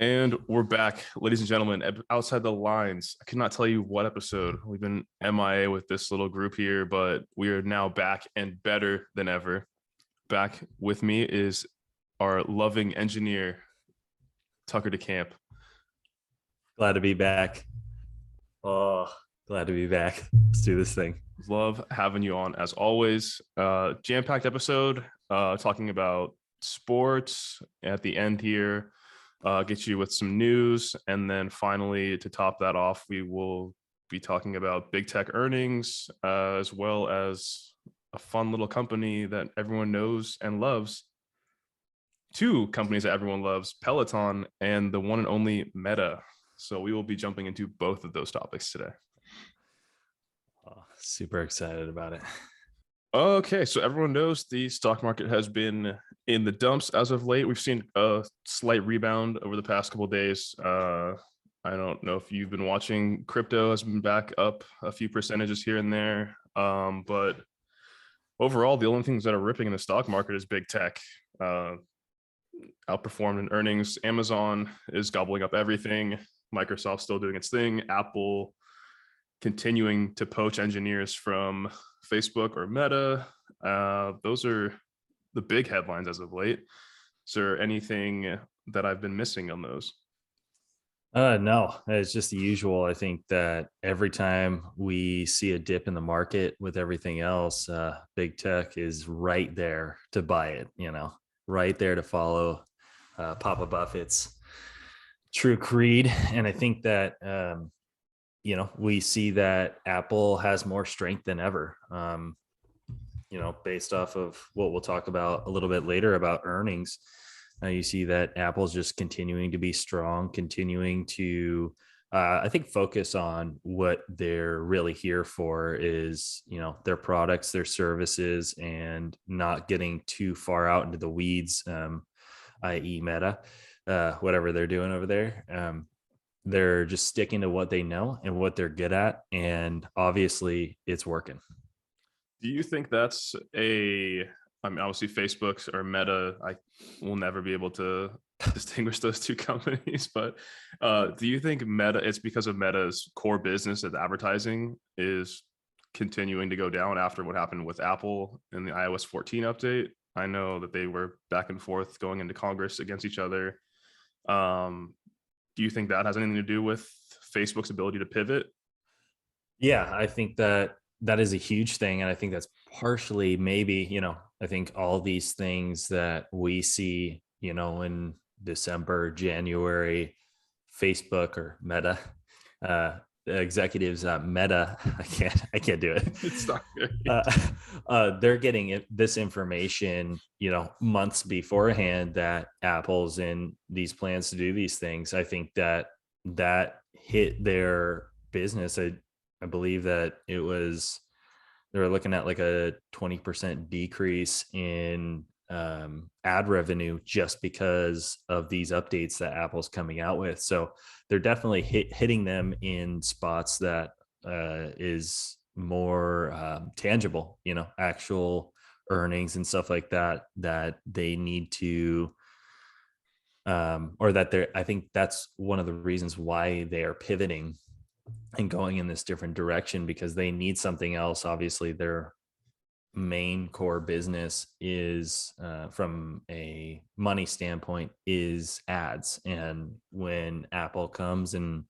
And we're back, ladies and gentlemen, outside the lines. I cannot tell you what episode. We've been MIA with this little group here, but we are now back and better than ever. Back with me is our loving engineer, Tucker DeCamp. Glad to be back. Oh, glad to be back. Let's do this thing. Love having you on as always. Jam-packed episode, talking about sports at the end here. Get you with some news, and then finally, to top that off, we will be talking about big tech earnings, as well as a fun little company that everyone knows and loves. Two companies that everyone loves, Peloton and the one and only Meta. So we will be jumping into both of those topics today. Oh, super excited about it. Okay, so everyone knows the stock market has been in the dumps as of late. We've seen a slight rebound over the past couple of days. I don't know if you've been watching. Crypto has been back up a few percentages here and there. But overall, the only things that are ripping in the stock market is big tech. Outperformed in earnings. Amazon is gobbling up everything. Microsoft's still doing its thing. Apple continuing to poach engineers from Facebook or Meta. Those are the big headlines as of late. Is there anything that I've been missing on those? No, it's just the usual. I think that every time we see a dip in the market with everything else, big tech is right there to buy it, right there to follow Papa Buffett's true creed. And I think that, we see that Apple has more strength than ever, based off of what we'll talk about a little bit later about earnings. You see that Apple's just continuing to be strong, continuing to, I think, focus on what they're really here for is, their products, their services, and not getting too far out into the weeds, i.e. Meta, whatever they're doing over there. They're just sticking to what they know and what they're good at. And obviously it's working. Do you think that's obviously Facebook or Meta, I will never be able to distinguish those two companies, but do you think Meta, it's because of Meta's core business as advertising is continuing to go down after what happened with Apple in the iOS 14 update? I know that they were back and forth going into Congress against each other. Do you think that has anything to do with Facebook's ability to pivot? Yeah, I think that is a huge thing. And I think that's partially maybe, I think all these things that we see, in December, January, Facebook or Meta, executives at Meta, I can't do it. It's not good. They're getting this information, months beforehand that Apple's in these plans to do these things. I think that hit their business. I believe that they were looking at like a 20% decrease in ad revenue just because of these updates that Apple's coming out with. So they're definitely hitting them in spots that is more tangible, actual earnings and stuff like that they need to, or that I think that's one of the reasons why they are pivoting and going in this different direction, because they need something else. Obviously their main core business is, from a money standpoint, is ads. And when Apple comes and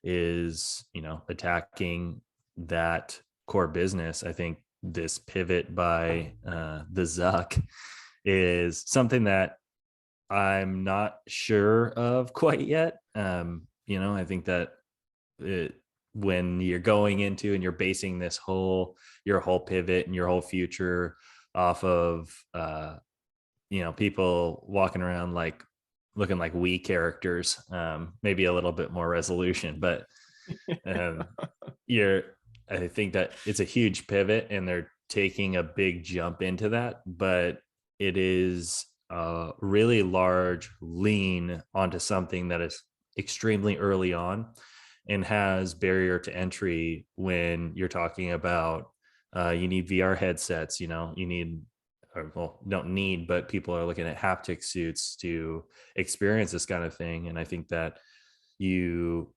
is, attacking that core business, I think this pivot by the Zuck is something that I'm not sure of quite yet. I think that when you're going into and you're basing your whole pivot and your whole future off of, people walking around like looking like Wii characters, maybe a little bit more resolution, but I think that it's a huge pivot and they're taking a big jump into that, but it is a really large lean onto something that is extremely early on and has barrier to entry when you're talking about, you need VR headsets, you need or well, don't need, but people are looking at haptic suits to experience this kind of thing. And I think that you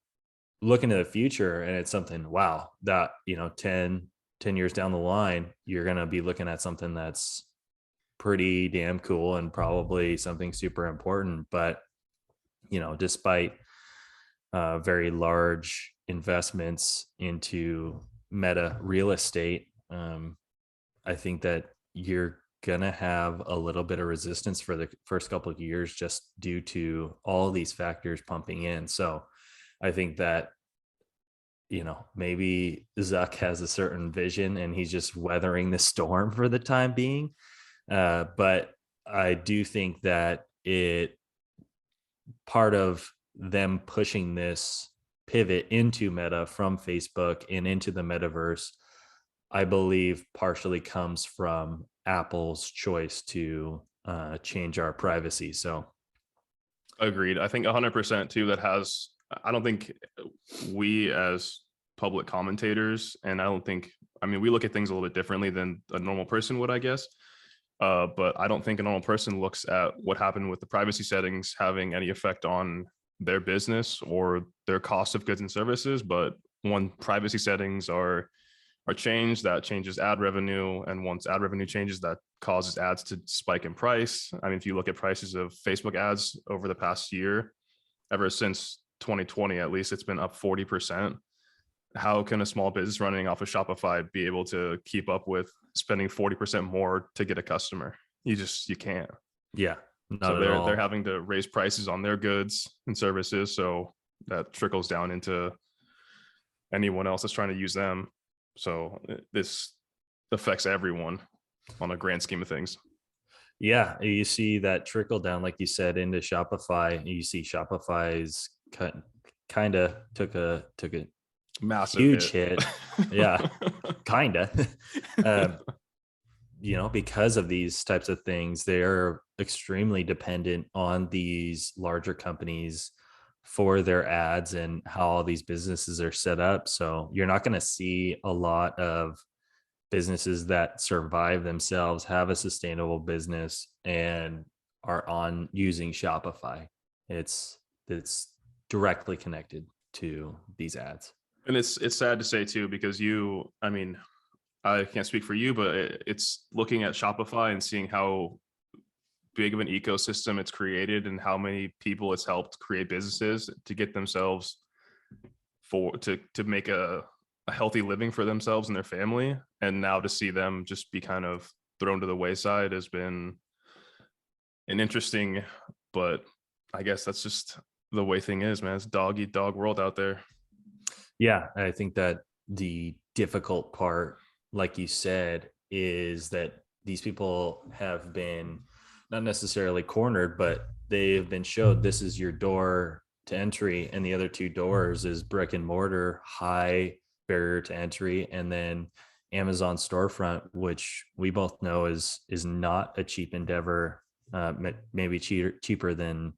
look into the future and it's something, wow, that, 10 years down the line, you're going to be looking at something that's pretty damn cool and probably something super important. But, despite very large investments into meta real estate, I think that you're gonna have a little bit of resistance for the first couple of years just due to all these factors pumping in. So I think that, maybe Zuck has a certain vision and he's just weathering the storm for the time being. But I do think that part of them pushing this pivot into Meta from Facebook and into the metaverse, I believe partially comes from Apple's choice to change our privacy. So, Agreed. I think 100% too. I don't think we as public commentators, and I mean, we look at things a little bit differently than a normal person would, I guess. But I don't think a normal person looks at what happened with the privacy settings having any effect on their business or their cost of goods and services. But when privacy settings are changed, that changes ad revenue. And once ad revenue changes, that causes ads to spike in price. I mean, if you look at prices of Facebook ads over the past year, ever since 2020, at least, it's been up 40%. How can a small business running off of Shopify be able to keep up with spending 40% more to get a customer? You can't. yeah, So not at all. they're having to raise prices on their goods and services. So that trickles down into anyone else that's trying to use them. So this affects everyone on a grand scheme of things. Yeah, you see that trickle down, like you said, into Shopify. You see Shopify's kind of took a Massive huge hit. Yeah, kind of. Because of these types of things, they're extremely dependent on these larger companies for their ads and how all these businesses are set up. So you're not going to see a lot of businesses that survive themselves, have a sustainable business, and are on using Shopify. It's directly connected to these ads. And it's sad to say too, because I mean, I can't speak for you, but it's looking at Shopify and seeing how big of an ecosystem it's created and how many people it's helped create businesses to get themselves to make a healthy living for themselves and their family. And now to see them just be kind of thrown to the wayside has been an interesting, but I guess that's just the way thing is, man. It's dog eat dog world out there. Yeah, I think that the difficult part, like you said, is that these people have been not necessarily cornered, but they've been showed this is your door to entry, and the other two doors is brick and mortar, high barrier to entry, and then Amazon storefront, which we both know is not a cheap endeavor, maybe cheaper than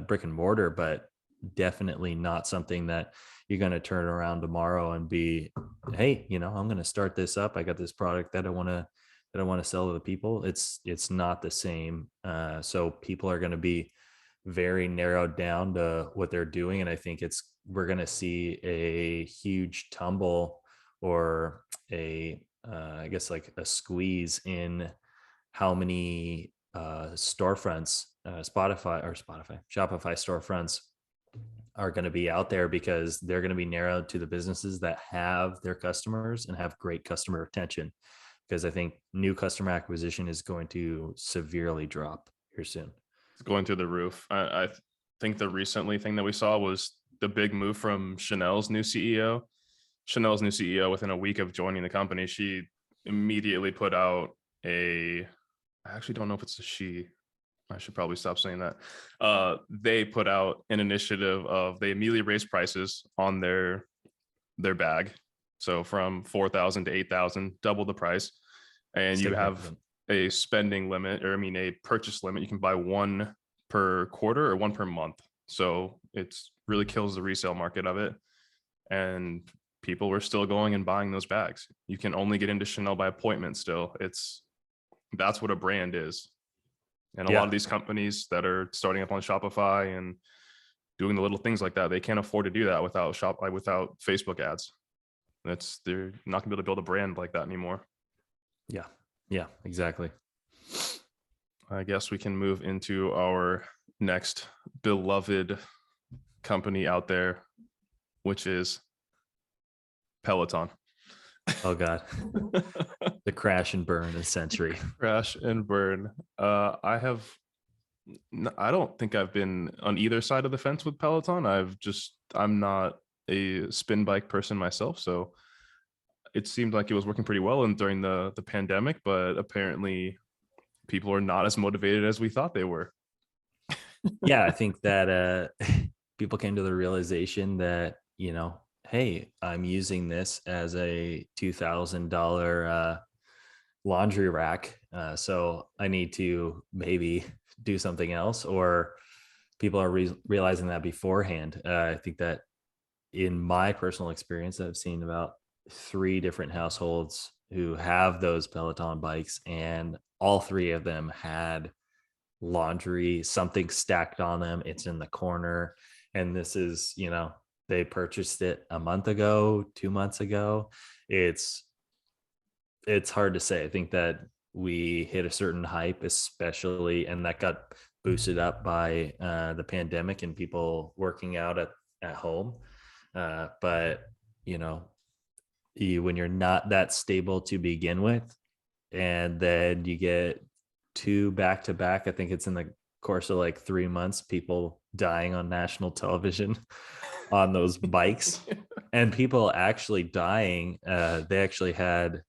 brick and mortar, but definitely not something that you're going to turn around tomorrow and be, hey, I'm going to start this up. I got this product that I want to sell to the people. It's not the same. So people are going to be very narrowed down to what they're doing. And I think we're going to see a huge tumble or I guess like a squeeze in how many storefronts, Shopify storefronts are going to be out there, because they're going to be narrowed to the businesses that have their customers and have great customer retention. Because I think new customer acquisition is going to severely drop here soon. It's going through the roof. I think the recently thing that we saw was the big move from Chanel's new CEO. Chanel's new CEO, within a week of joining the company, she immediately put out I actually don't know if it's a she. I should probably stop saying that. They put out an initiative they immediately raised prices on their bag. So from 4,000 to 8,000, double the price. And you have a spending limit, or a purchase limit. You can buy one per quarter or one per month. So it's really kills the resale market of it. And people were still going and buying those bags. You can only get into Chanel by appointment still. that's what a brand is. And a Yeah. lot of these companies that are starting up on Shopify and doing the little things like that, they can't afford to do that without without Facebook ads. They're not gonna be able to build a brand like that anymore. Yeah, exactly. I guess we can move into our next beloved company out there, which is Peloton. Oh God. The crash and burn of the century. Crash and burn. I don't think I've been on either side of the fence with Peloton. I'm not a spin bike person myself, so it seemed like it was working pretty well and during the pandemic, but apparently people are not as motivated as we thought they were. Yeah, I think that people came to the realization that, hey, I'm using this as a $2,000 laundry rack. So I need to maybe do something else, or people are realizing that beforehand. I think that in my personal experience, I've seen about 3 different households who have those Peloton bikes, and all 3 of them had laundry, something stacked on them. It's in the corner. And this is, they purchased it a month ago, 2 months ago. It's hard to say. I think that we hit a certain hype, especially, and that got boosted up by the pandemic and people working out at home. But when you're not that stable to begin with, and then you get 2 back to back, I think it's in the course of like 3 months, people dying on national television on those bikes, and people actually dying. They actually had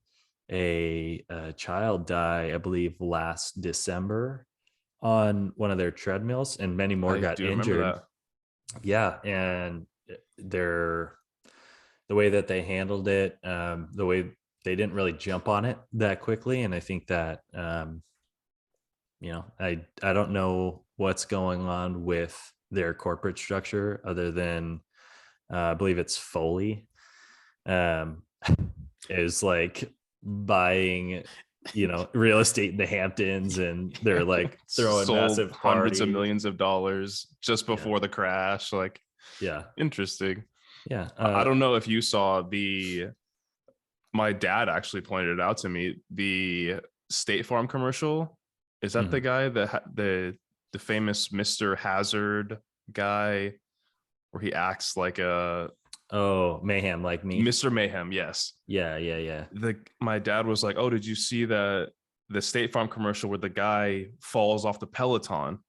a child die, I believe, last December on one of their treadmills, and many more got injured. Yeah, and the way that they handled it, the way they didn't really jump on it that quickly, and I think that I don't know what's going on with their corporate structure other than I believe it's Foley is like buying real estate in the Hamptons, and they're like throwing sold massive hundreds of parties. millions of dollars just before the crash. Like, Yeah, interesting. yeah. I don't know if you saw my dad actually pointed it out to me, the State Farm commercial. Is that the guy that the famous Mr. Hazard guy, where he acts like a mayhem, like me? Mr. Mayhem? Yes. Yeah. My dad was like, oh, did you see the State Farm commercial where the guy falls off the Peloton?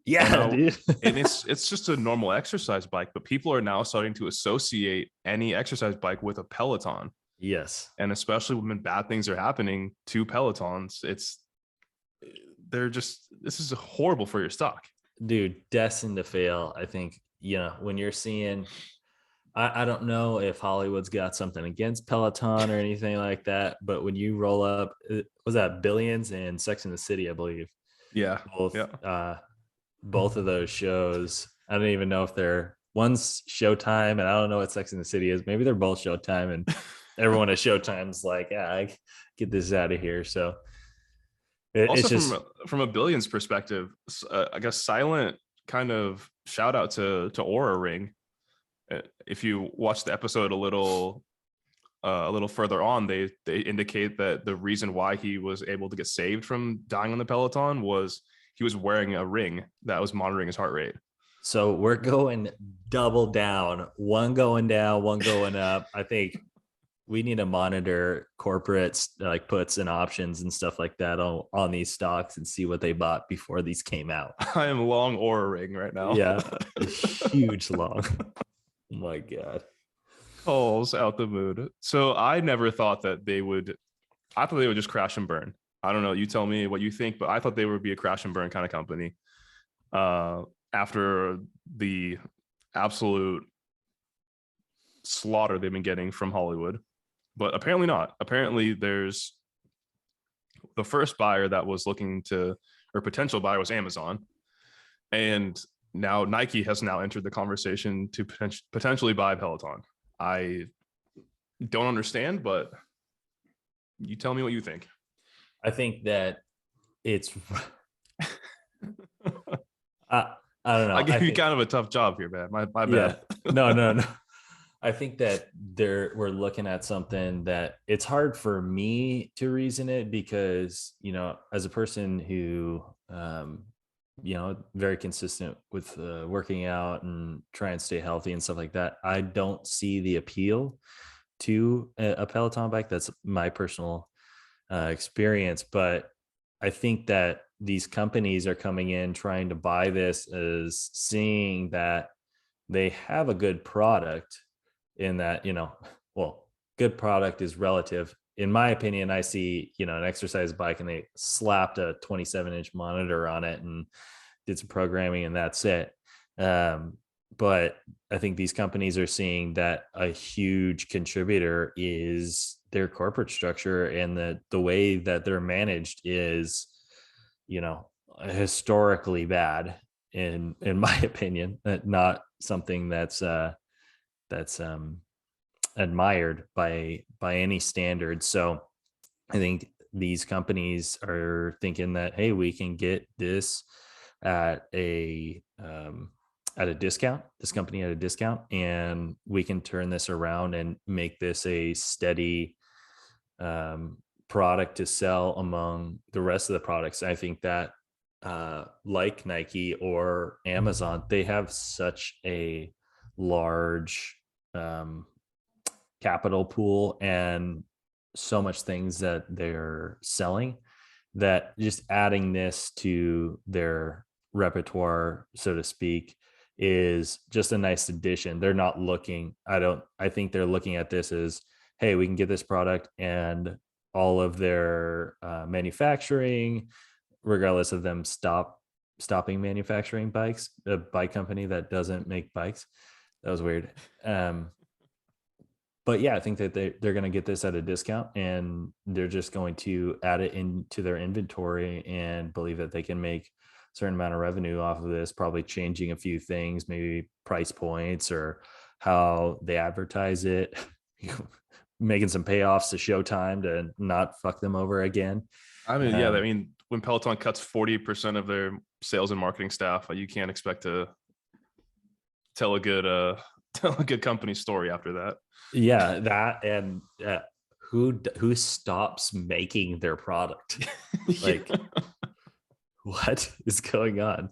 Yeah, dude. And it's just a normal exercise bike, but people are now starting to associate any exercise bike with a Peloton. Yes. And especially when bad things are happening to Pelotons, this is horrible for your stock. Dude, destined to fail. I think, when you're seeing, I don't know if Hollywood's got something against Peloton or anything like that, but when you roll up, was that Billions and Sex and the City, I believe? Yeah. Both of those shows, I don't even know if one's Showtime, and I don't know what Sex and the City is. Maybe they're both Showtime, and everyone at Showtime's like, I get this out of here. So also, it's just from a Billions perspective, I guess silent kind of shout out to Aura Ring. If you watch the episode a little further on, they indicate that the reason why he was able to get saved from dying on the Peloton was he was wearing a ring that was monitoring his heart rate. So we're going double down, one going down, one going up. I think we need to monitor corporates like puts and options and stuff like that on these stocks and see what they bought before these came out. I am long Aura Ring right now. Yeah, huge long. Oh my God. Calls out the mood. So I never thought that I thought they would just crash and burn. I don't know. You tell me what you think, but I thought they would be a crash and burn kind of company. After the absolute slaughter they've been getting from Hollywood, but apparently not. Apparently there's the first buyer that was potential buyer was Amazon. And now Nike has now entered the conversation to potentially buy Peloton. I don't understand, but you tell me what you think. I think that it's I, I don't I know. I gave you think kind of a tough job here, man. My yeah. bad. No, no, no. I think that we're looking at something that it's hard for me to reason it because, as a person who, very consistent with working out and try and stay healthy and stuff like that, I don't see the appeal to a Peloton bike. That's my personal experience. But I think that these companies are coming in trying to buy this as seeing that they have a good product in that, well, good product is relative. In my opinion, I see, an exercise bike and they slapped a 27-inch monitor on it and did some programming and that's it. But I think these companies are seeing that a huge contributor is their corporate structure, and the way that they're managed is, you know, historically bad in my opinion. Not something that's admired by any standard. So I think these companies are thinking that, hey, we can get this at a discount, this company at a discount, and we can turn this around and make this a steady um, product to sell among the rest of the products. I think that like Nike or Amazon, they have such a large um, capital pool and so much things that they're selling, that just adding this to their repertoire, so to speak, is just a nice addition. They're not looking, I think they're looking at this as, hey, we can get this product and all of their manufacturing, regardless of them stopping manufacturing bikes, a bike company that doesn't make bikes. That was weird. But yeah, I think that they're going to get this at a discount and they're just going to add it into their inventory and believe that they can make a certain amount of revenue off of this, probably changing a few things, maybe price points or how they advertise it, making some payoffs to Showtime to not fuck them over again. I mean, yeah, I mean, when Peloton cuts 40% of their sales and marketing staff, you can't expect to tell a good tell a good company story after that. Yeah, that and who stops making their product? Like, what is going on?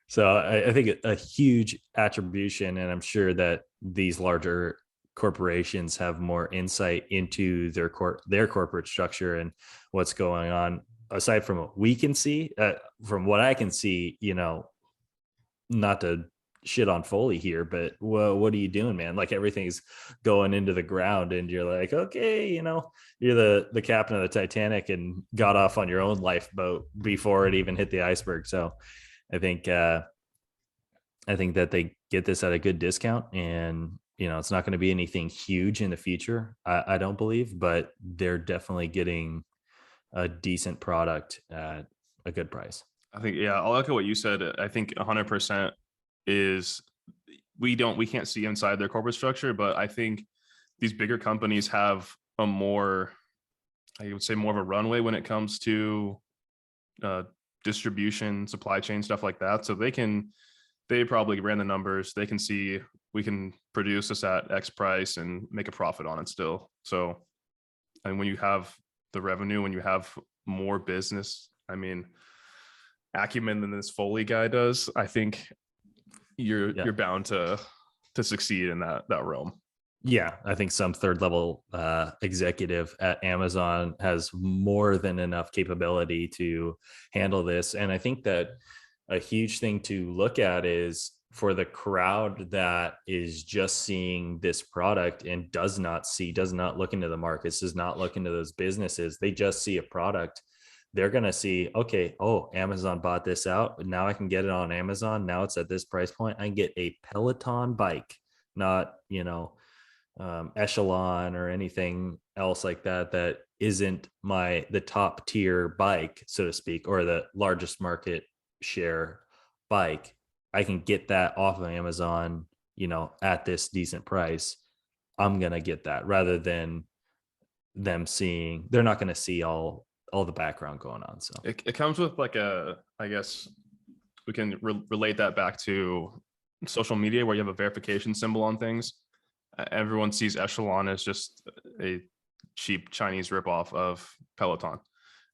So I think a huge attribution, and I'm sure that these larger corporations have more insight into their corporate structure and what's going on. Aside from what we can see, from what I can see, not to shit on Foley here, but what are you doing, man? Like, everything's going into the ground and you're like, okay, you're the captain of the Titanic and got off on your own lifeboat before it even hit the iceberg. So I think that they get this at a good discount, and it's not going to be anything huge in the future, I don't believe, but they're definitely getting a decent product at a good price. I think, yeah, I'll echo what you said. I think 100% is we can't see inside their corporate structure, but I think these bigger companies have a more, I would say, more of a runway when it comes to distribution, supply chain, stuff like that. So they probably ran the numbers. They can see we can produce this at X price and make a profit on it still. So, and when you have the revenue, when you have more business, I mean, acumen than this Foley guy does, I think you're bound to succeed in that realm. Yeah, I think some third level executive at Amazon has more than enough capability to handle this. And I think that a huge thing to look at is for the crowd that is just seeing this product and does not look into the markets, does not look into those businesses. They just see a product. They're going to see, okay, oh, Amazon bought this out. Now I can get it on Amazon. Now it's at this price point. I can get a Peloton bike, not, Echelon or anything else like that isn't the top tier bike, so to speak, or the largest market share bike. I can get that off of Amazon, at this decent price. I'm going to get that, rather than they're not going to see all all the background going on. So it comes with like I guess we can relate that back to social media where you have a verification symbol on things. Everyone sees Echelon as just a cheap Chinese ripoff of Peloton.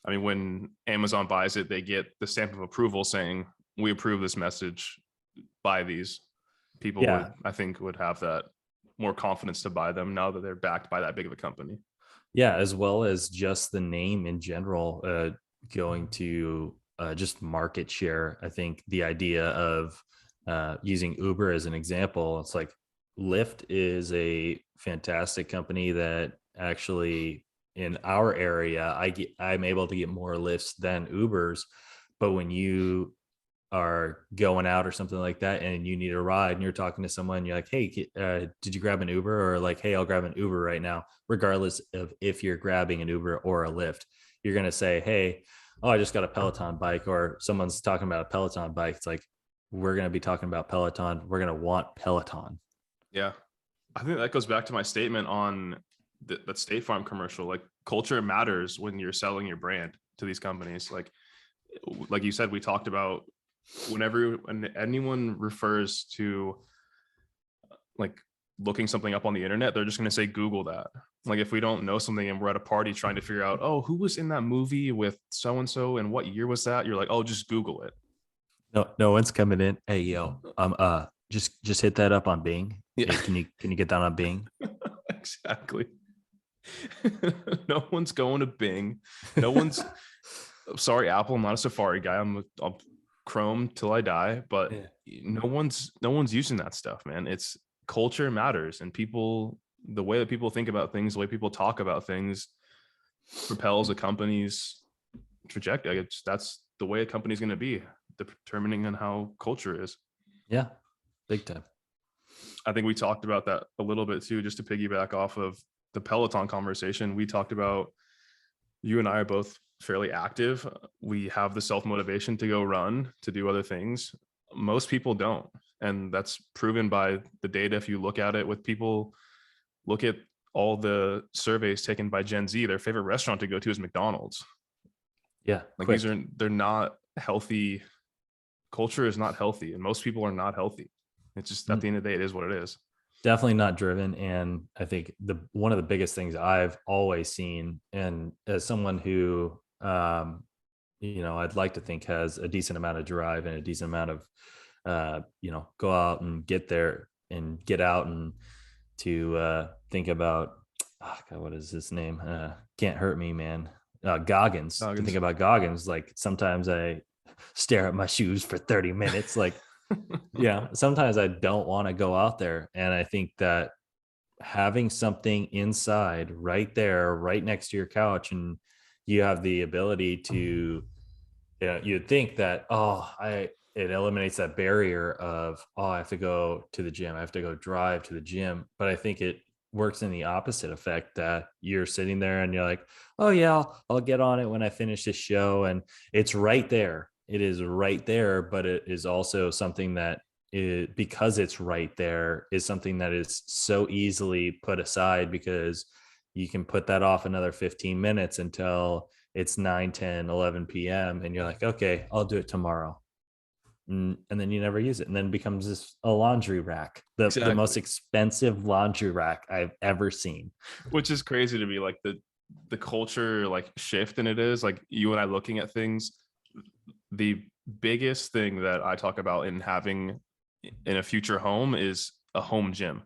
I mean, when Amazon buys it, they get the stamp of approval saying, we approve this message, buy these. People yeah, would, I think, would have that more confidence to buy them now that they're backed by that big of a company. yeah, as well as just the name in general, going to just market share. I think the idea of using Uber as an example, it's like Lyft is a fantastic company that actually in our area, I'm able to get more lifts than Ubers. But when you are going out or something like that and you need a ride and you're talking to someone, you're like, hey, did you grab an Uber? Or like, hey, I'll grab an Uber right now, regardless of if you're grabbing an Uber or a Lyft. You're going to say, hey, oh, I just got a Peloton bike, or someone's talking about a Peloton bike. It's like, we're going to be talking about Peloton. We're going to want Peloton. Yeah. I think that goes back to my statement on that State Farm commercial. Like, culture matters when you're selling your brand to these companies. Like you said, we talked about when anyone refers to like looking something up on the internet, they're just going to say Google that. Like, if we don't know something and we're at a party trying to figure out, oh, who was in that movie with so and so and what year was that, you're like, oh, just Google it. No one's coming in. Hey, yo, just hit that up on Bing. Yeah. Hey, can you get that on Bing? Exactly. No one's going to Bing. No one's sorry, Apple, I'm not a Safari guy. I'll Chrome till I die, but yeah, no one's using that stuff, man. It's culture matters, and people, the way that people think about things, the way people talk about things propels a company's trajectory. That's the way a company's going to be, determining on how culture is. Yeah, big time. I think we talked about that a little bit too, just to piggyback off of the Peloton conversation. We talked about, you and I are both fairly active. We have the self-motivation to go run, to do other things. Most people don't. And that's proven by the data. If you look at it with people, look at all the surveys taken by Gen Z, their favorite restaurant to go to is McDonald's. Yeah. Like, they're not healthy. Culture is not healthy, and most people are not healthy. It's just, at the end of the day, it is what it is. Definitely not driven. And I think one of the biggest things I've always seen, and as someone who I'd like to think has a decent amount of drive and a decent amount of go out and get there and get out and to think about, oh God, what is his name? Can't hurt me, man. Goggins. To think about Goggins. Like, sometimes I stare at my shoes for 30 minutes. Like, yeah, sometimes I don't want to go out there. And I think that having something inside right there, right next to your couch, and you have the ability to, you'd think that, it eliminates that barrier of, I have to go to the gym. I have to go drive to the gym. But I think it works in the opposite effect, that you're sitting there and you're like, oh yeah, I'll get on it when I finish this show. And it's right there. It is right there, but it is also something that because it's right there, is something that is so easily put aside, because you can put that off another 15 minutes until it's 9, 10, 11 p.m. And you're like, okay, I'll do it tomorrow. And then you never use it. And then it becomes a laundry rack, the most expensive laundry rack I've ever seen. Which is crazy to me, like the culture like shift. And it is like, you and I looking at things, the biggest thing that I talk about in having in a future home is a home gym,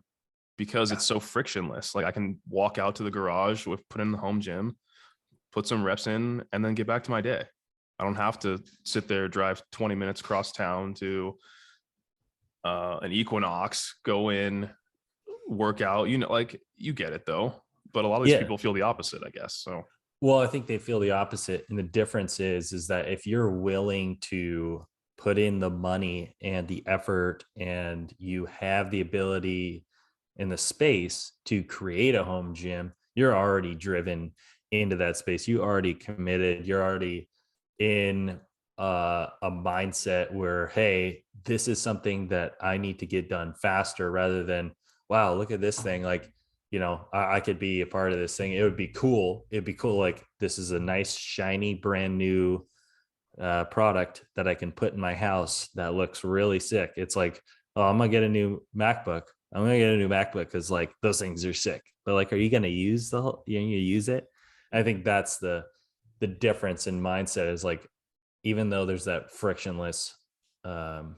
because it's so frictionless. Like, I can walk out to the garage put in the home gym, put some reps in, and then get back to my day. I don't have to sit there, drive 20 minutes across town to an Equinox, go in, work out, like, you get it though. But a lot of these people feel the opposite, I guess. So, well, I think they feel the opposite. And the difference is that if you're willing to put in the money and the effort, and you have the ability and the space to create a home gym, you're already driven into that space. You already committed. You're already in a mindset where, hey, this is something that I need to get done faster, rather than, wow, look at this thing. Like, I could be a part of this thing. It would be cool. It'd be cool. Like, this is a nice, shiny, brand new product that I can put in my house that looks really sick. It's like, oh, I'm gonna get a new MacBook. I'm gonna get a new MacBook because like those things are sick. But like, are you gonna use you use it? I think that's the difference in mindset is like, even though there's that frictionless um,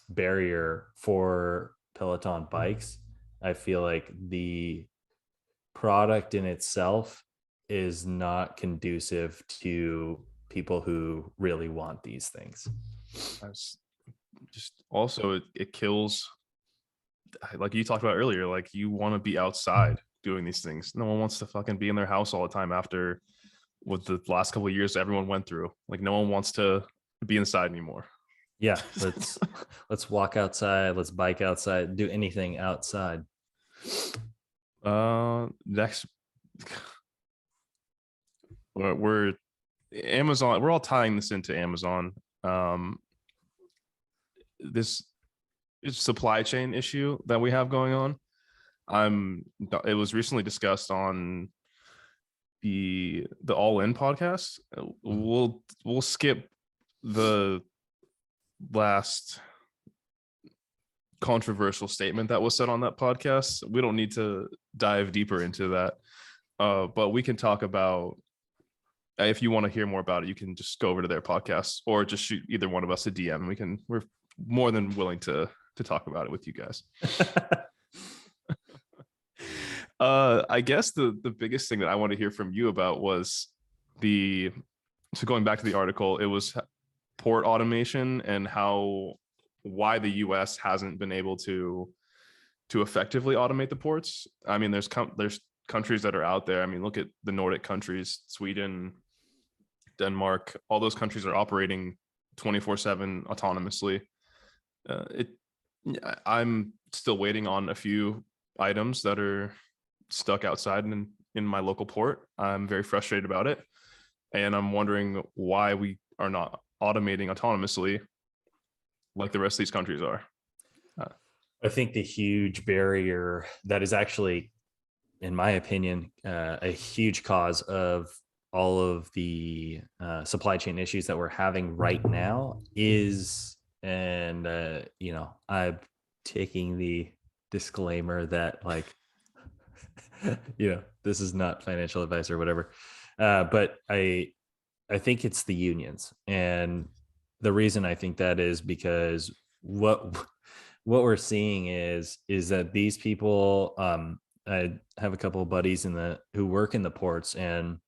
barrier for Peloton bikes, I feel like the product in itself is not conducive to people who really want these things. That's just also it kills, like you talked about earlier, like you want to be outside doing these things. No one wants to fucking be in their house all the time after what the last couple of years everyone went through. Like no one wants to be inside anymore. Yeah, let's walk outside, let's bike outside, do anything outside. Next, we're Amazon. We're all tying this into Amazon. This supply chain issue that we have going on. It was recently discussed on the All In podcast. We'll skip the last controversial statement that was said on that podcast. We don't need to dive deeper into that. But we can talk about, if you want to hear more about it, you can just go over to their podcast or just shoot either one of us a DM. We're more than willing to talk about it with you guys. I guess the biggest thing that I want to hear from you about was so going back to the article, it was port automation and why the US hasn't been able to effectively automate the ports. I mean, there's countries that are out there. I mean, look at the Nordic countries, Sweden, Denmark, all those countries are operating 24/7 autonomously. I'm still waiting on a few items that are stuck outside in my local port. I'm very frustrated about it. And I'm wondering why we are not automating autonomously like the rest of these countries are. I think the huge barrier that is actually, in my opinion, a huge cause of all of the supply chain issues that we're having right now is, and I'm taking the disclaimer that like, this is not financial advice or whatever, but I think it's the unions. And the reason I think that is because what we're seeing is that these people, I have a couple of buddies who work in the ports, and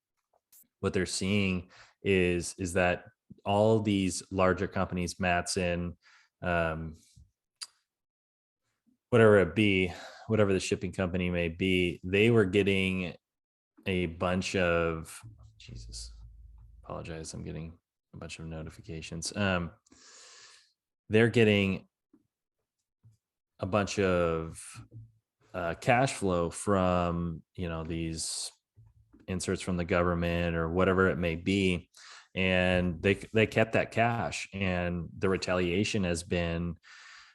what they're seeing is that all these larger companies, Matson, whatever it be, whatever the shipping company may be, they were getting a bunch of, Jesus, apologize, I'm getting a bunch of notifications. They're getting a bunch of cash flow from these inserts from the government or whatever it may be, and they kept that cash. And the retaliation has been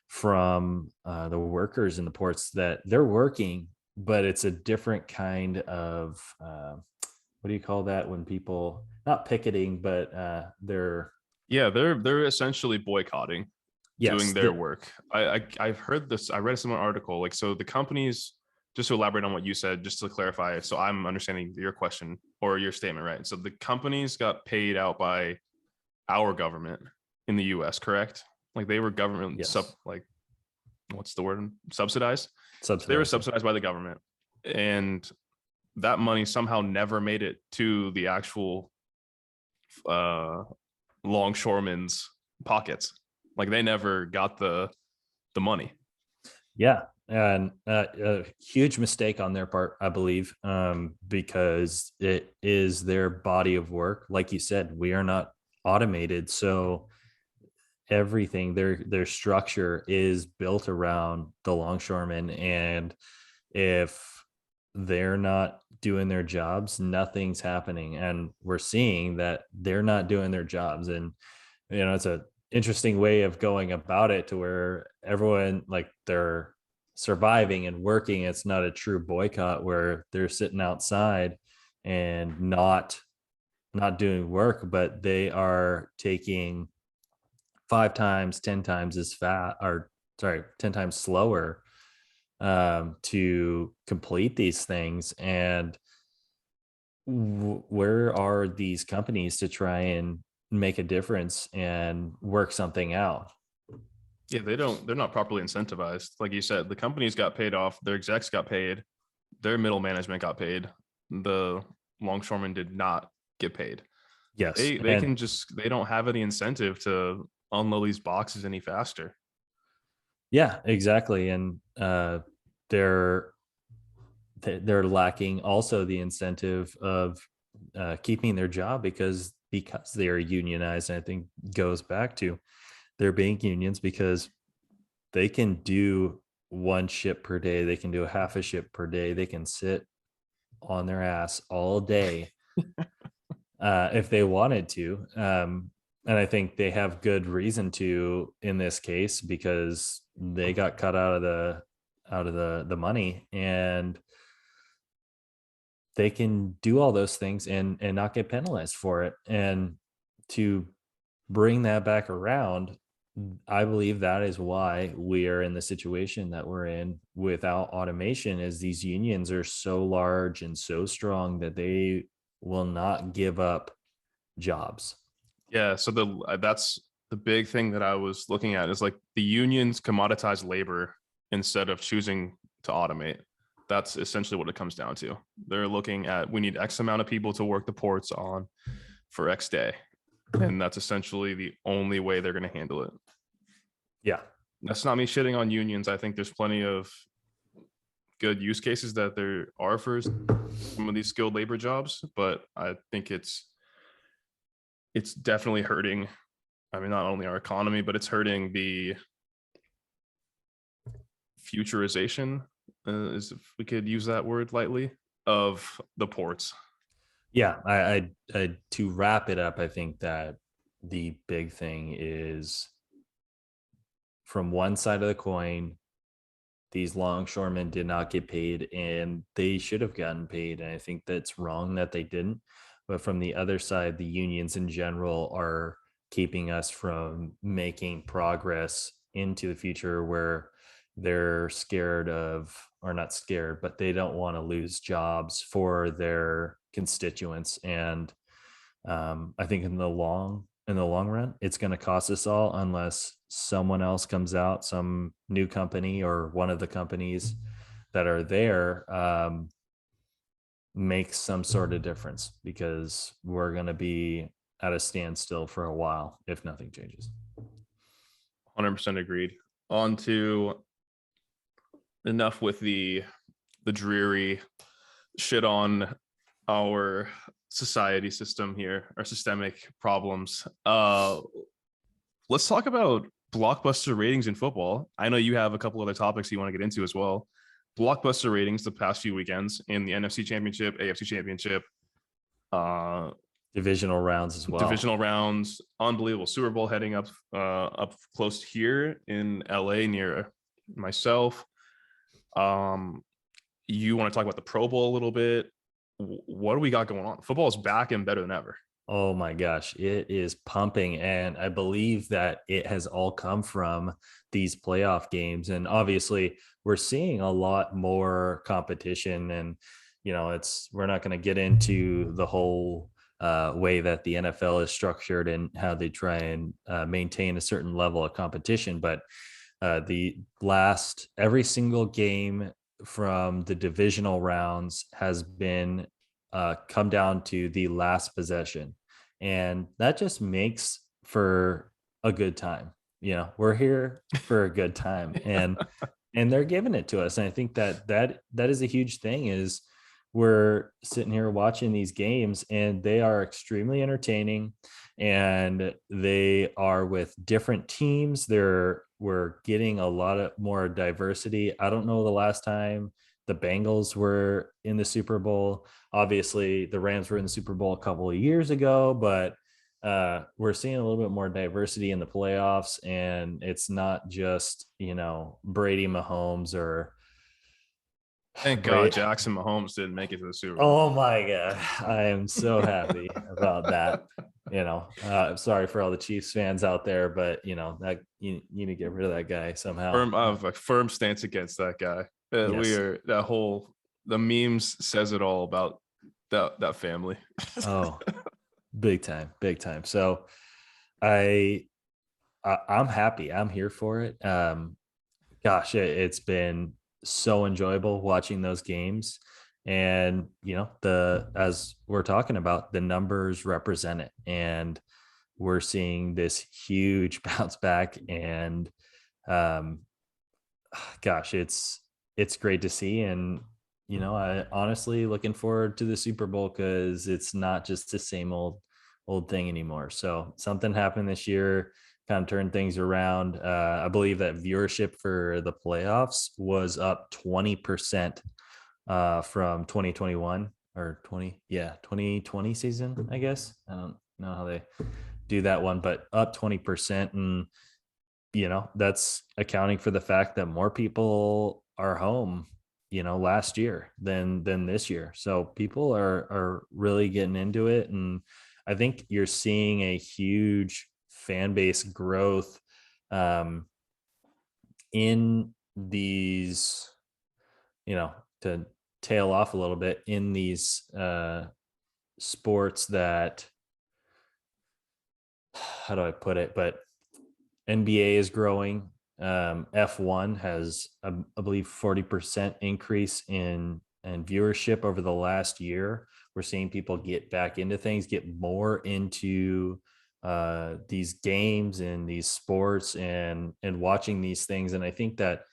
from the workers in the ports that they're working, but it's a different kind of what do you call that when people not picketing, but they're essentially boycotting, doing their work. I've heard this. I read some article, like, so the companies, just to elaborate on what you said, just to clarify, so I'm understanding your question or your statement, right? So the companies got paid out by our government in the US, correct? Like they were government, yes. What's the word? Subsidized? Subsidized. They were subsidized by the government, and that money somehow never made it to the actual longshoremen's pockets. Like they never got the money. Yeah. And a huge mistake on their part, I believe, because it is their body of work. Like you said, we are not automated. So everything, their structure is built around the longshoremen. And if they're not doing their jobs, nothing's happening. And we're seeing that they're not doing their jobs. And, it's a interesting way of going about it, to where everyone, like, they're surviving and working. It's not a true boycott where they're sitting outside and not doing work, but they are taking 5 times, 10 times as fast, or sorry, 10 times slower to complete these things. And where are these companies to try and make a difference and work something out? Yeah, they're not properly incentivized. Like you said, the companies got paid off, their execs got paid, their middle management got paid. The longshoremen did not get paid. Yes. They And can just, they don't have any incentive to unload these boxes any faster. yeah, exactly. And they're they're lacking also the incentive of keeping their job because they are unionized. And I think goes back to there being unions because they can do one ship per day, they can do a half a ship per day, they can sit on their ass all day if they wanted to. And I think they have good reason to in this case because they got cut out of the money, and they can do all those things and not get penalized for it. And to bring that back around, I believe that is why we are in the situation that we're in without automation, is these unions are so large and so strong that they will not give up jobs. Yeah, so that's the big thing that I was looking at is like the unions commoditize labor instead of choosing to automate. That's essentially what it comes down to. They're looking at, we need X amount of people to work the ports on for X day. And that's essentially the only way they're going to handle it. Yeah. That's not me shitting on unions. I think there's plenty of good use cases that there are for some of these skilled labor jobs, but I think it's definitely hurting. I mean, not only our economy, but it's hurting the futurization, is if we could use that word lightly, of the ports. Yeah. To wrap it up, I think that the big thing is from one side of the coin, these longshoremen did not get paid and they should have gotten paid. And I think that's wrong that they didn't. But from the other side, the unions in general are keeping us from making progress into the future where they're scared of, or not scared, but they don't want to lose jobs for their constituents. And I think in the long run, it's going to cost us all unless someone else comes out, some new company or one of the companies that are there makes some sort of difference, because we're going to be at a standstill for a while if nothing changes. 100% agreed. On to enough with the dreary shit on our society system here, our systemic problems. Let's talk about blockbuster ratings in football. I know you have a couple other topics you want to get into as well. Blockbuster ratings the past few weekends in the NFC Championship, AFC Championship, uh, Divisional rounds as well. divisional rounds, unbelievable Super Bowl heading up close here in LA near myself. You want to talk about the Pro Bowl a little bit? What do we got going on? Football is back and better than ever. Oh my gosh, it is pumping. And I believe that it has all come from these playoff games. And obviously, we're seeing a lot more competition. And, we're not going to get into the whole way that the NFL is structured and how they try and maintain a certain level of competition. But every single game from the divisional rounds has been come down to the last possession. And that just makes for a good time. We're here for a good time, and they're giving it to us. And I think that is a huge thing, is we're sitting here watching these games and they are extremely entertaining, and they are with different teams. We're getting a lot of more diversity. I don't know the last time the Bengals were in the Super Bowl. Obviously, the Rams were in the Super Bowl a couple of years ago, but we're seeing a little bit more diversity in the playoffs, and it's not just, Brady Mahomes or Thank God Brady. Jackson Mahomes didn't make it to the Super Oh Bowl. my God. I am so happy about that. I'm sorry for all the Chiefs fans out there, but that you need to get rid of that guy somehow. I have a firm stance against that guy. We Yes. are the memes says it all about that family. Oh, big time, big time. So I, I'm happy. I'm here for it. Gosh, it's been so enjoyable watching those games. And, as we're talking about, the numbers represent it. And we're seeing this huge bounce back. And um, gosh, it's great to see. And, I honestly looking forward to the Super Bowl, because it's not just the same old thing anymore. So something happened this year, kind of turned things around. I believe that viewership for the playoffs was up 20% from 2021 or 2020 season, I guess. I don't know how they do that one, but up 20%. And that's accounting for the fact that more people are home, last year than this year. So people are really getting into it. And I think you're seeing a huge fan base growth um in these, to tail off a little bit, in these sports that, how do I put it, but NBA is growing. F1 has, I believe, 40% increase in viewership over the last year. We're seeing people get back into things, get more into these games and these sports, and watching these things. And I think that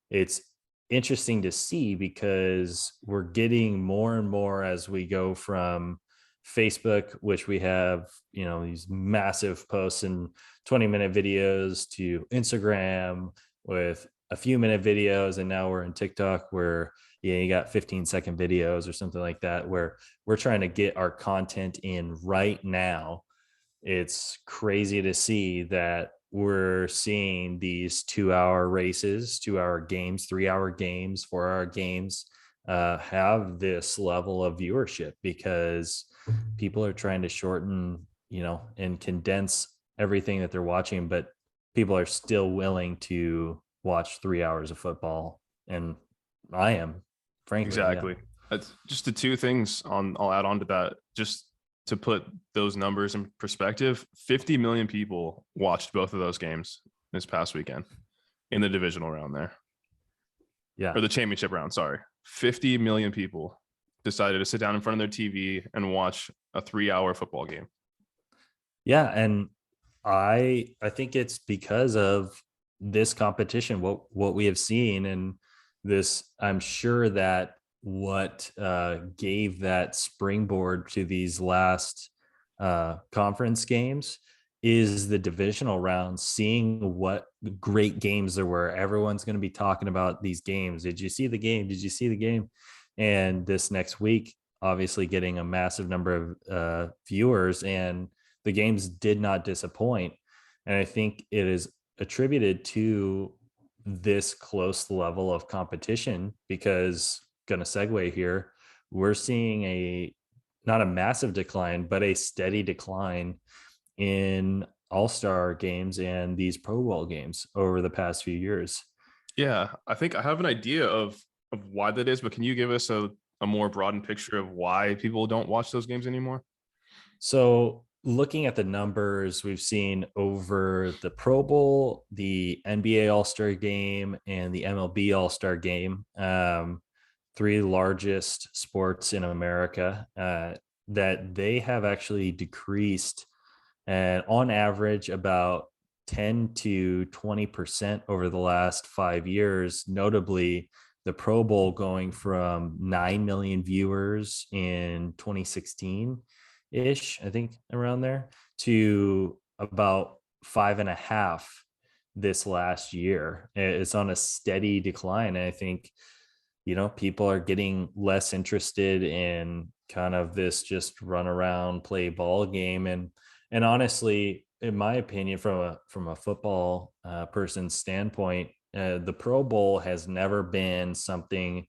it's interesting to see, because we're getting more and more as we go from Facebook, which we have, these massive posts and 20-minute videos, to Instagram with a few minute videos. And now we're in TikTok, where you got 15-second videos or something like that, where we're trying to get our content in right now. It's crazy to see that we're seeing these 2-hour races, 2-hour games, 3-hour games, 4-hour games have this level of viewership, because people are trying to shorten, and condense everything that they're watching, but people are still willing to watch 3 hours of football. And I am, frankly, yeah. Exactly. That's just the two things I'll add on to that. Just to put those numbers in perspective, 50 million people watched both of those games this past weekend in the divisional round there, Yeah. or the championship round. Sorry. 50 million people decided to sit down in front of their TV and watch a 3-hour football game. Yeah. And I think it's because of this competition, what we have seen. And this, I'm sure that what gave that springboard to these last conference games is the divisional round, seeing what great games there were. Everyone's going to be talking about these games. Did you see the game? Did you see the game? And this next week, obviously getting a massive number of viewers, and the games did not disappoint. And I think it is attributed to this close level of competition, because, going to segue here, we're seeing a, not a massive decline, but a steady decline in all-star games and these Pro Bowl games over the past few years. Yeah, I think I have an idea of why that is, but can you give us a more broadened picture of why people don't watch those games anymore? So looking at the numbers we've seen over the Pro Bowl, the NBA All-Star game, and the MLB All-Star game, three largest sports in America, that they have actually decreased, and on average about 10 to 20% over the last 5 years. Notably, the Pro Bowl going from 9 million viewers in 2016 ish, I think around there, to about 5.5 this last year. It's on a steady decline. And I think, people are getting less interested in kind of this just run around, play ball game. And And honestly, in my opinion, from a football person's standpoint, the Pro Bowl has never been something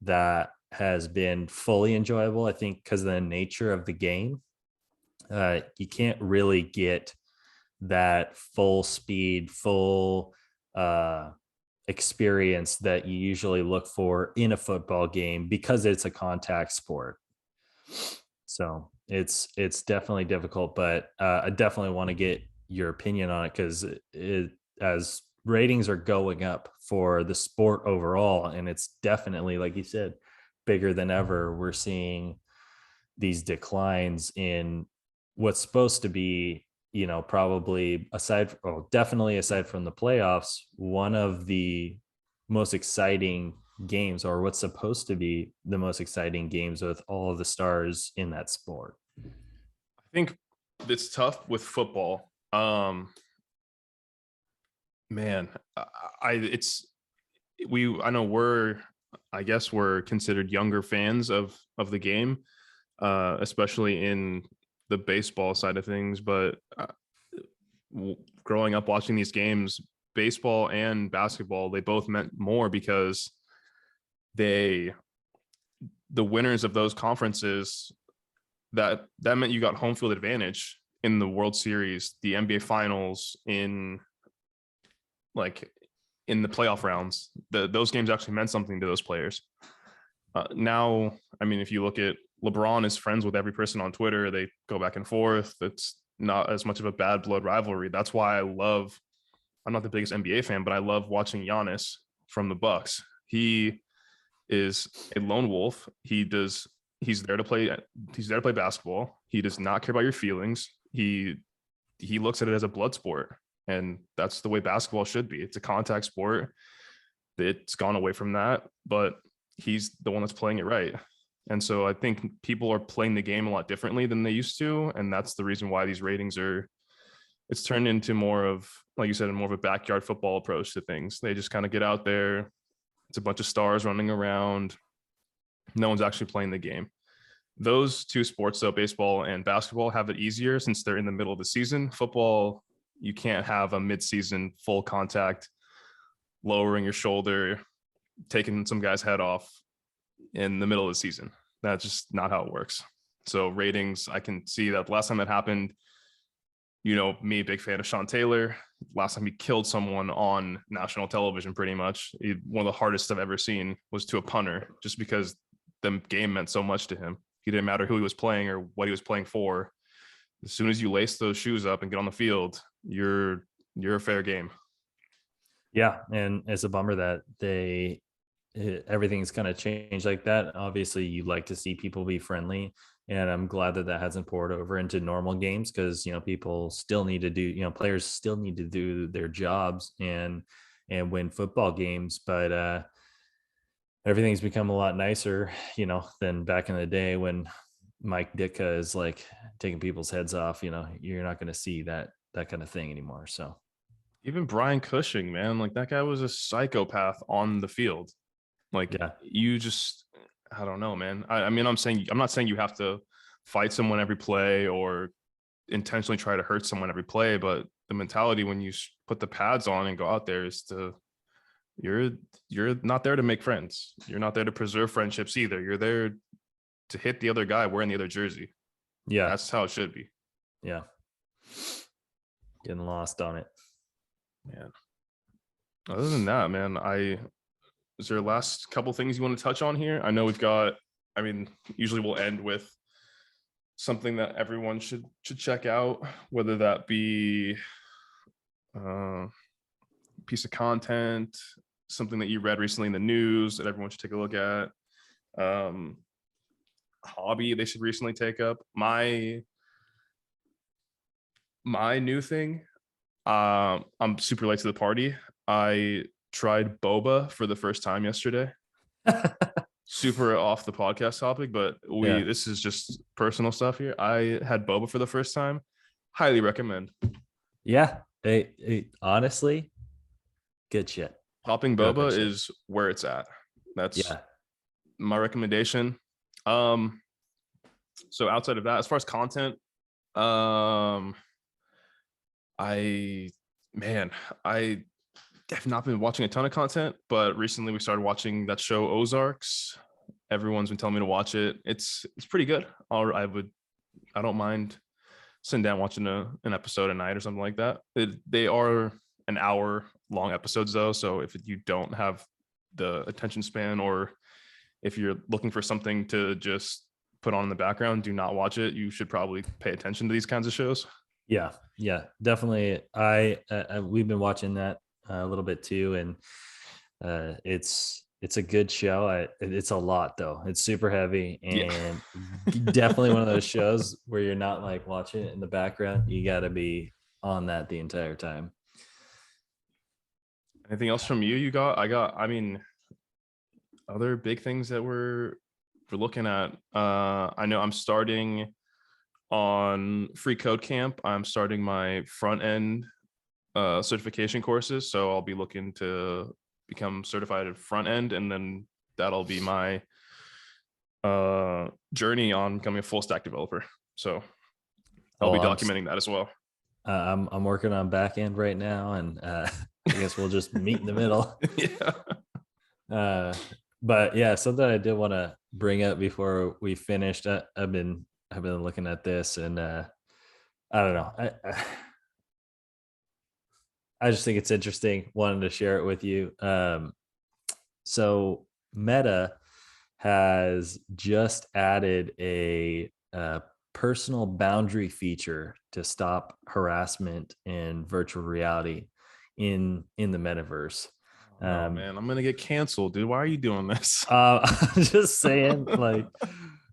that has been fully enjoyable. I think because of the nature of the game, you can't really get that full speed, full uh, experience that you usually look for in a football game because it's a contact sport. So it's definitely difficult, but I definitely want to get your opinion on it because it as ratings are going up for the sport overall, and it's definitely, like you said, bigger than ever. We're seeing these declines in what's supposed to be, probably definitely aside from the playoffs, one of the most exciting games, or what's supposed to be the most exciting games with all of the stars in that sport. I think it's tough with football. Man, I it's I know I guess we're considered younger fans of the game, especially in the baseball side of things. But growing up watching these games, baseball and basketball, they both meant more because they the winners of those conferences, that meant you got home field advantage in the World Series, the NBA Finals, like in the playoff rounds. Those games actually meant something to those players. Now, I mean, if you look at LeBron is friends with every person on Twitter, they go back and forth. It's not as much of a bad blood rivalry. That's why I'm not the biggest NBA fan, but I love watching Giannis from the Bucks. He is a lone wolf. He's there to play basketball. He does not care about your feelings. He looks at it as a blood sport, and that's the way basketball should be. It's a contact sport. It's gone away from that, but he's the one that's playing it right. And so I think people are playing the game a lot differently than they used to, and that's the reason why these ratings it's turned into more of, like you said, more of a backyard football approach to things. They just kind of get out there. It's a bunch of stars running around. No one's actually playing the game. Those two sports, though, baseball and basketball, have it easier since they're in the middle of the season. Football, you can't have a mid-season full contact, lowering your shoulder, taking some guy's head off in the middle of the season. That's just not how it works. So ratings, I can see that last time that happened, me, big fan of Sean Taylor. Last time he killed someone on national television, pretty much. One of the hardest I've ever seen was to a punter, just because the game meant so much to him. He didn't matter who he was playing or what he was playing for. As soon as you lace those shoes up and get on the field, you're a fair game. Yeah, and it's a bummer that everything's kind of changed like that. Obviously, you like to see people be friendly, and I'm glad that that hasn't poured over into normal games because people still need to do, players still need to do their jobs and win football games. But everything's become a lot nicer, than back in the day when Mike Ditka is like taking people's heads off. You're not going to see that kind of thing anymore. So Even Brian Cushing, man, like that guy was a psychopath on the field. Like yeah, I don't know, man. I mean, I'm not saying you have to fight someone every play or intentionally try to hurt someone every play, but the mentality when you put the pads on and go out there is you're not there to make friends. You're not there to preserve friendships either. You're there to hit the other guy wearing the other jersey. yeah, That's how it should be. yeah. Getting lost on it. Man. Other than that, man, is there last couple things you want to touch on here? I know usually we'll end with something that everyone should check out, whether that be a piece of content, something that you read recently in the news that everyone should take a look at, hobby they should recently take up. My new thing, I'm super late to the party. I tried boba for the first time yesterday. Super off the podcast topic, but Yeah. this is just personal stuff here. I had boba for the first time. Highly recommend. Yeah. Honestly, good shit. Popping Real good boba shit. is where it's at. That's Yeah. my recommendation. So outside of that, as far as content, Um, I man, I have not been watching a ton of content, but recently we started watching that show Ozarks. Everyone's been telling me to watch it. It's pretty good. I don't mind sitting down watching an episode a night or something like that. They are an hour long episodes though, so if you don't have the attention span, or if you're looking for something to just put on in the background, do not watch it. You should probably pay attention to these kinds of shows. Yeah, definitely. We've been watching that a little bit too, and it's a good show. It's a lot though. It's super heavy, Yeah. and definitely one of those shows where you're not like watching it in the background. You got to be on that the entire time. Anything else from you? You got? I mean, other big things that we're looking at. I know I'm starting on Free Code Camp. I'm starting my front end certification courses, so I'll be looking to become certified at front end, and then that'll be my journey on becoming a full stack developer. So I'll be documenting that as well. I'm working on back end right now, and I guess we'll just meet in the middle. Yeah. But yeah, something I did want to bring up before we finished. I've been looking at this, and I don't know. I just think it's interesting. Wanted to share it with you. So Meta has just added a personal boundary feature to stop harassment in virtual reality in the metaverse. Oh man, I'm gonna get canceled, dude. Why are you doing this? I'm just saying, like,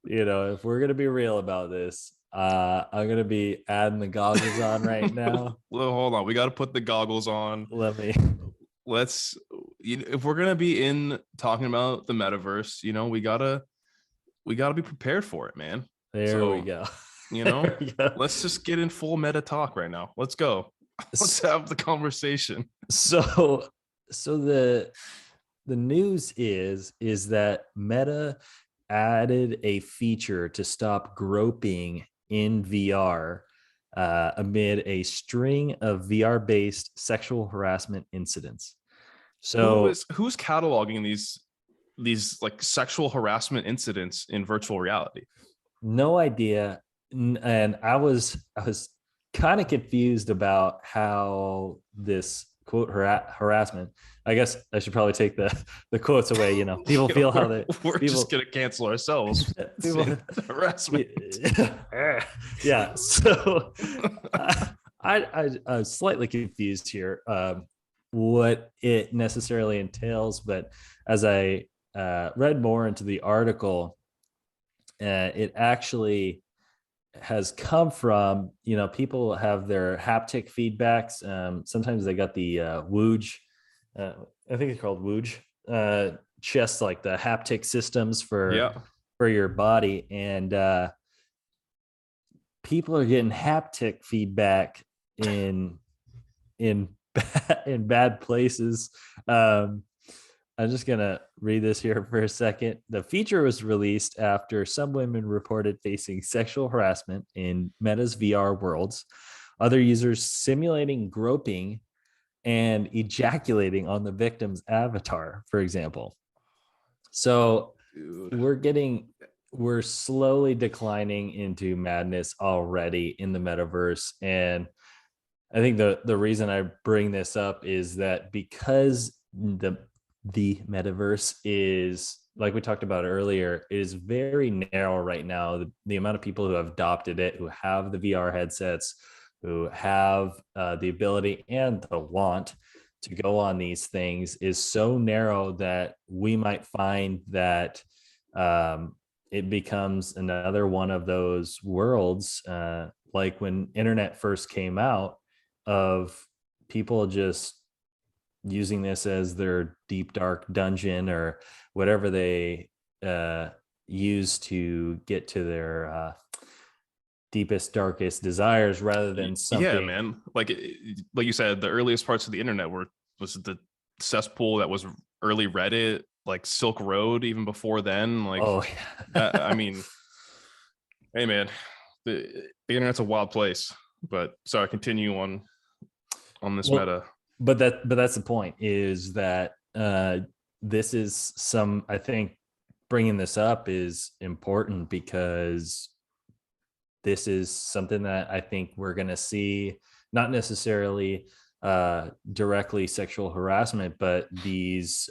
if we're gonna be real about this, I'm gonna be adding the goggles on right now. Well, hold on. We got to put the goggles on. Let me. Let's. If we're gonna be in talking about the metaverse, we gotta be prepared for it, man. There we go. Let's just get in full meta talk right now. Let's go. Let's have the conversation. So the news is that Meta added a feature to stop groping in VR amid a string of VR-based sexual harassment incidents. So who's cataloging these like sexual harassment incidents in virtual reality? No idea. And I was kind of confused about how this quote harassment. I guess I should probably take the quotes away. People feel how we're just gonna cancel ourselves. People, harassment. Yeah. So I was slightly confused here what it necessarily entails, but as I read more into the article, it actually has come from, people have their haptic feedbacks. Sometimes they got the Wooj, I think it's called Wooj, just like the haptic systems for your body. And people are getting haptic feedback in bad places. I'm just going to read this here for a second. The feature was released after some women reported facing sexual harassment in Meta's VR worlds, other users simulating groping and ejaculating on the victim's avatar, for example. So we're slowly declining into madness already in the metaverse. And I think the reason I bring this up is that because the metaverse is, like we talked about earlier, is very narrow right now. The amount of people who have adopted it, who have the VR headsets, who have the ability and the want to go on these things is so narrow that we might find that it becomes another one of those worlds, like when internet first came out, of people just using this as their deep dark dungeon or whatever they use to get to their deepest darkest desires, rather than something. Yeah, man, like you said, the earliest parts of the internet was the cesspool that was early Reddit, like Silk Road, even before then. Like, oh I mean, hey man, the internet's a wild place. But sorry, continue on this Well, meta. but that's the point, is that this is I think bringing this up is important because this is something that I think we're going to see, not necessarily directly sexual harassment, but these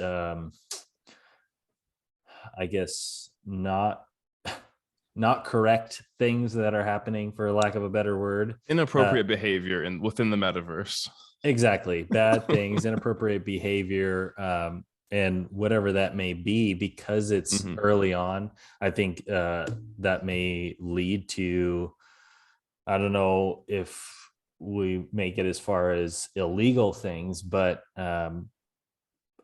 I guess not correct things that are happening, for lack of a better word. Inappropriate behavior within the metaverse. Exactly. Bad things, inappropriate behavior, and whatever that may be, because it's Mhm. early on. I think that may lead to, I don't know if we make it as far as illegal things, but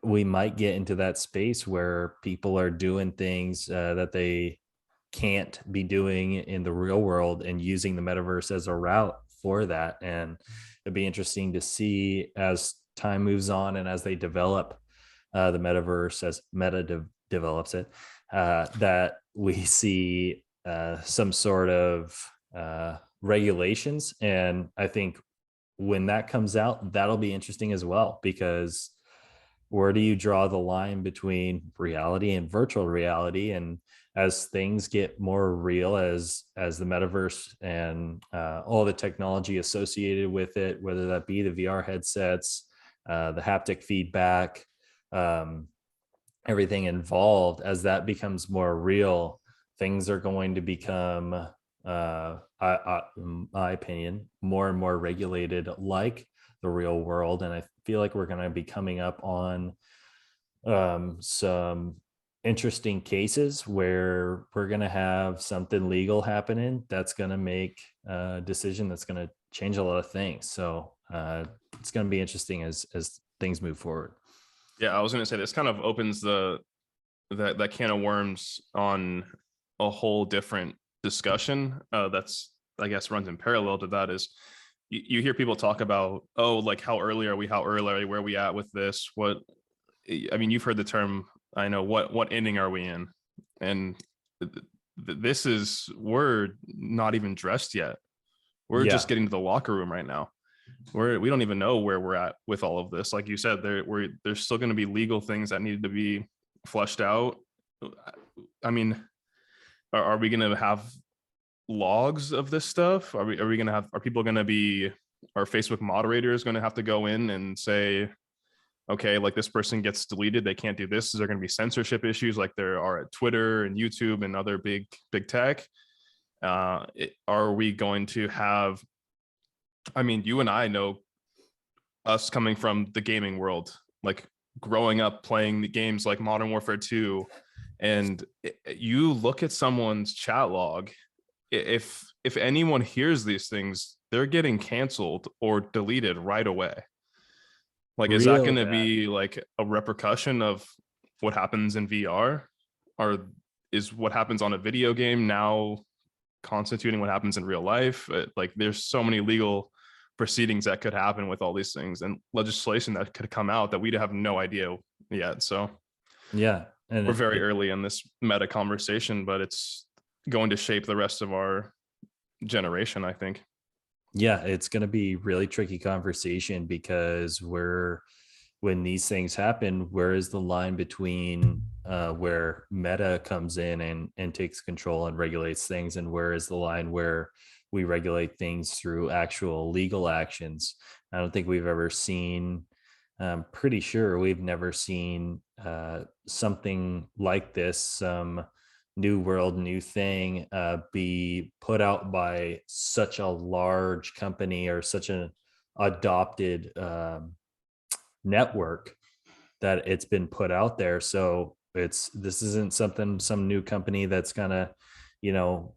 we might get into that space where people are doing things that they can't be doing in the real world, and using the metaverse as a route for that. And it'd be interesting to see, as time moves on and as they develop the metaverse, as develops it, that we see some sort of regulations. And I think when that comes out, that'll be interesting as well, because where do you draw the line between reality and virtual reality? And as things get more real, as the metaverse and all the technology associated with it, whether that be the VR headsets, the haptic feedback, um, everything involved, as that becomes more real, things are going to become, in my opinion, more and more regulated, like the real world. And I feel like we're going to be coming up on some interesting cases where we're going to have something legal happening that's going to make a decision that's going to change a lot of things. So it's going to be interesting as things move forward. Yeah, I was going to say this kind of opens that can of worms on a whole different discussion. That's, I guess, runs in parallel to that. Is you hear people talk about, oh, like how early are we? How early are we? Where are we at with this? What, I mean, you've heard the term. I know what inning are we in, and this is, we're not even dressed yet. We're just Yeah. getting to the locker room right now. We don't even know where we're at with all of this. Like you said, there's still going to be legal things that need to be fleshed out. I mean, are we going to have logs of this stuff? Are we going to have, are people going to be, our Facebook moderators going to have to go in and say, okay, like this person gets deleted, they can't do this? Is there going to be censorship issues like there are at Twitter and YouTube and other big tech? Are we going to have, I mean, you and I know, us coming from the gaming world, like growing up playing the games like Modern Warfare 2, and you look at someone's chat log, if anyone hears these things, they're getting canceled or deleted right away. Like, is that Real going to bad. be like a repercussion of what happens in VR? Or is what happens on a video game now constituting what happens in real life? Like, there's so many legal proceedings that could happen with all these things, and legislation that could come out that we have no idea yet. So Yeah. And we're very early in this meta conversation, but it's going to shape the rest of our generation, I think. yeah, it's going to be really tricky conversation, because when these things happen, where is the line between where meta comes in and takes control and regulates things, and where is the line where we regulate things through actual legal actions? I don't think we've ever seen, I'm pretty sure we've never seen something like this, some new world, new thing, be put out by such a large company or such an adopted network, that it's been put out there. So this isn't something, some new company that's gonna, you know,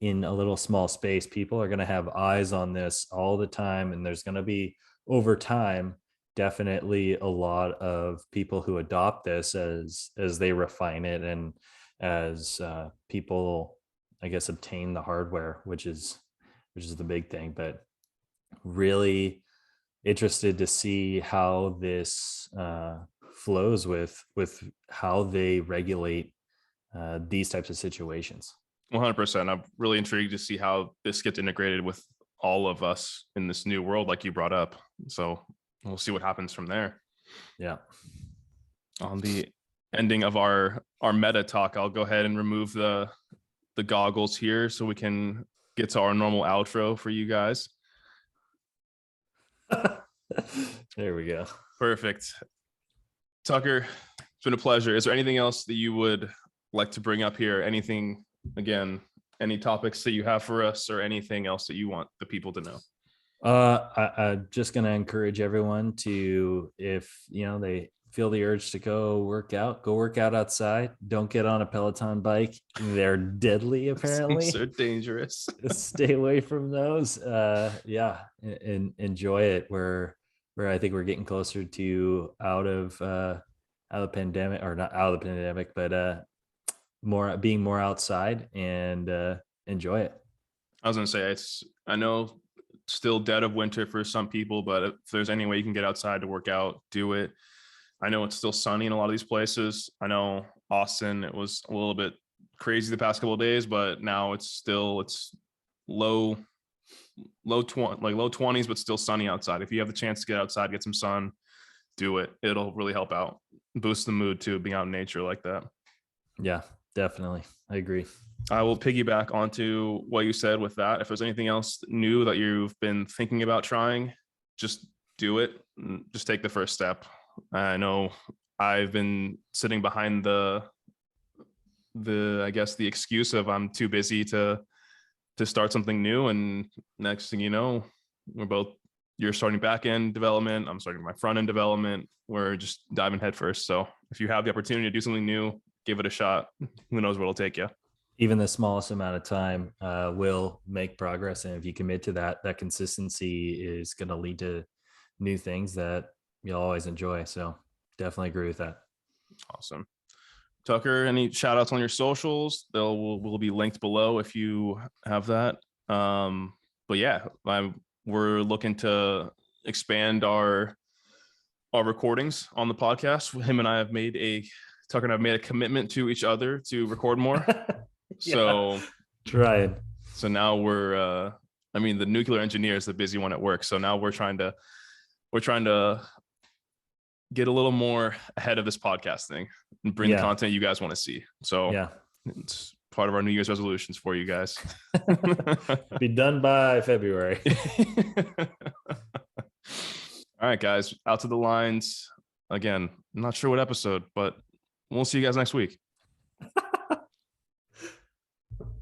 in a little small space. People are gonna have eyes on this all the time, and there's gonna be, over time, definitely a lot of people who adopt this as they refine it, and as people, I guess, obtain the hardware, which is the big thing. But really interested to see how this flows with how they regulate these types of situations. 100%. I'm really intrigued to see how this gets integrated with all of us in this new world, like you brought up. So we'll see what happens from there. Yeah. On the ending of our meta talk, I'll go ahead and remove the goggles here so we can get to our normal outro for you guys. There we go. Perfect. Tucker, it's been a pleasure. Is there anything else that you would like to bring up here? Anything, again, any topics that you have for us or anything else that you want the people to know? I'm just going to encourage everyone to, if they feel the urge to go work out outside. Don't get on a Peloton bike. They're deadly, apparently. So dangerous. Stay away from those. Yeah, and enjoy it. Where I think we're getting closer to out of the pandemic, or not out of the pandemic, but being more outside and enjoy it. I was gonna say, I know still dead of winter for some people, but if there's any way you can get outside to work out, do it. I know it's still sunny in a lot of these places. I know Austin, it was a little bit crazy the past couple of days, but now it's low 20s, but still sunny outside. If you have the chance to get outside, get some sun, do it. It'll really help out, boost the mood too, being out in nature like that. Yeah, definitely. I agree. I will piggyback onto what you said with that. If there's anything else new that you've been thinking about trying, just do it. Just take the first step. I know I've been sitting behind the I guess the excuse of I'm too busy to start something new. And next thing you know, you're starting back end development. I'm starting my front end development. We're just diving headfirst. So if you have the opportunity to do something new, give it a shot. Who knows where it'll take you. Even the smallest amount of time will make progress. And if you commit to that consistency is going to lead to new things that you'll always enjoy. So definitely agree with that. Awesome. Tucker, any shout outs on your socials? Will be linked below if you have that. But yeah, we're looking to expand our recordings on the podcast. Him and I have Tucker and I've made a commitment to each other to record more. So trying. So now we're the nuclear engineer is the busy one at work. So now we're trying to get a little more ahead of this podcast thing and bring the content you guys want to see. So it's part of our New Year's resolutions for you guys. Be done by February. All right, guys, out to the lines. Again, I'm not sure what episode, but we'll see you guys next week.